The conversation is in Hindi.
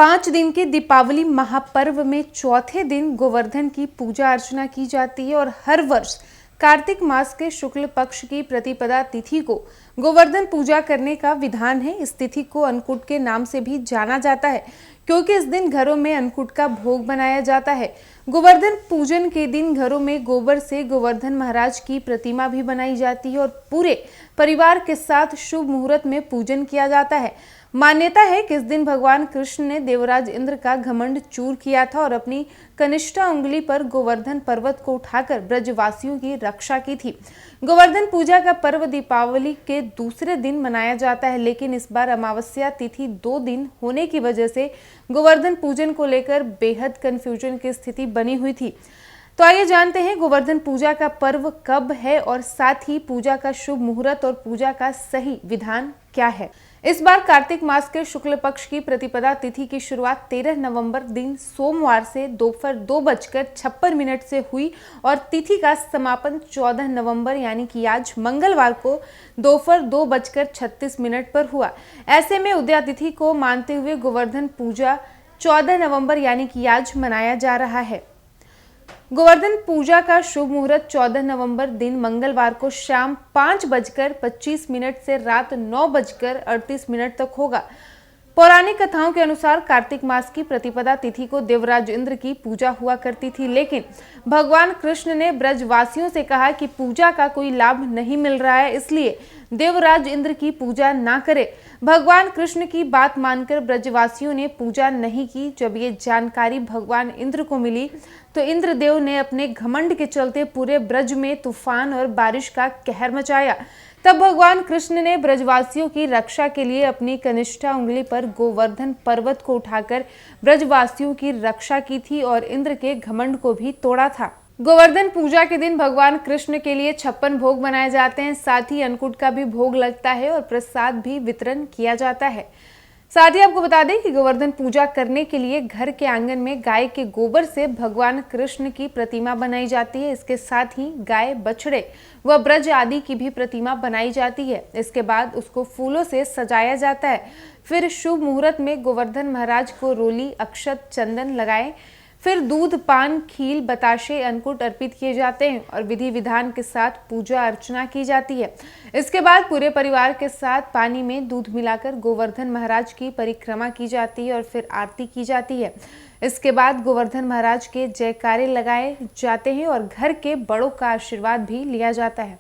5 दिन के दीपावली महापर्व में चौथे दिन गोवर्धन की पूजा अर्चना की जाती है और हर वर्ष कार्तिक मास के शुक्ल पक्ष की प्रतिपदा तिथि को गोवर्धन पूजा करने का विधान है। इस तिथि को अन्नकूट के नाम से भी जाना जाता है क्योंकि इस दिन घरों में अन्नकूट का भोग बनाया जाता है। गोवर्धन पूजन के दिन घरों में गोबर से गोवर्धन महाराज की प्रतिमा भी बनाई जाती है और पूरे परिवार के साथ शुभ मुहूर्त में पूजन किया जाता है। मान्यता है कि इस दिन भगवान कृष्ण ने देवराज इंद्र का घमंड चूर किया था और अपनी कनिष्ठा उंगली पर गोवर्धन पर्वत को उठाकर ब्रजवासियों की रक्षा की थी। गोवर्धन पूजा का पर्व दीपावली के दूसरे दिन मनाया जाता है, लेकिन इस बार अमावस्या तिथि 2 दिन होने की वजह से गोवर्धन पूजन को लेकर बेहद कंफ्यूजन की स्थिति बनी हुई थी। तो आइए जानते हैं गोवर्धन पूजा का पर्व कब है और साथ ही पूजा का शुभ मुहूर्त और पूजा का सही विधान क्या है। इस बार कार्तिक मास के शुक्ल पक्ष की प्रतिपदा तिथि की शुरुआत 13 नवंबर दिन सोमवार से दोपहर 2:56 से हुई और तिथि का समापन 14 नवंबर यानी कि आज मंगलवार को दोपहर 2:36 पर हुआ। ऐसे में उदया तिथि को मानते हुए गोवर्धन पूजा 14 नवंबर यानी कि आज मनाया जा रहा है। गोवर्धन पूजा का शुभ मुहूर्त 14 नवंबर दिन मंगलवार को शाम 5:25 से रात 9:38 तक होगा। पौराणिक कथाओं के अनुसार कार्तिक मास की प्रतिपदा तिथि को देवराज इंद्र की पूजा हुआ करती थी, लेकिन भगवान कृष्ण ने ब्रजवासियों से कहा कि पूजा का कोई लाभ नहीं मिल रहा है, इसलिए देवराज इंद्र की पूजा ना करें। भगवान कृष्ण की बात मानकर ब्रजवासियों ने पूजा नहीं की। जब ये जानकारी भगवान इंद्र को मिली तो इंद्रदेव ने अपने घमंड के चलते पूरे ब्रज में तूफान और बारिश का कहर मचाया। तब भगवान कृष्ण ने ब्रजवासियों की रक्षा के लिए अपनी कनिष्ठा उंगली पर गोवर्धन पर्वत को उठाकर ब्रजवासियों की रक्षा की थी और इंद्र के घमंड को भी तोड़ा था। गोवर्धन पूजा के दिन भगवान कृष्ण के लिए 56 भोग बनाए जाते हैं। साथ ही अन्नकूट का भी भोग लगता है और प्रसाद भी वितरण किया जाता है। साथ ही आपको बता दें कि गोवर्धन पूजा करने के लिए घर के आंगन में गाय के गोबर से भगवान कृष्ण की प्रतिमा बनाई जाती है। इसके साथ ही गाय, बछड़े व ब्रज आदि की भी प्रतिमा बनाई जाती है। इसके बाद उसको फूलों से सजाया जाता है। फिर शुभ मुहूर्त में गोवर्धन महाराज को रोली, अक्षत, चंदन लगाए। फिर दूध, पान, खील, बताशे, अन्नकूट अर्पित किए जाते हैं और विधि विधान के साथ पूजा अर्चना की जाती है। इसके बाद पूरे परिवार के साथ पानी में दूध मिलाकर गोवर्धन महाराज की परिक्रमा की जाती है और फिर आरती की जाती है। इसके बाद गोवर्धन महाराज के जयकारे लगाए जाते हैं और घर के बड़ों का आशीर्वाद भी लिया जाता है।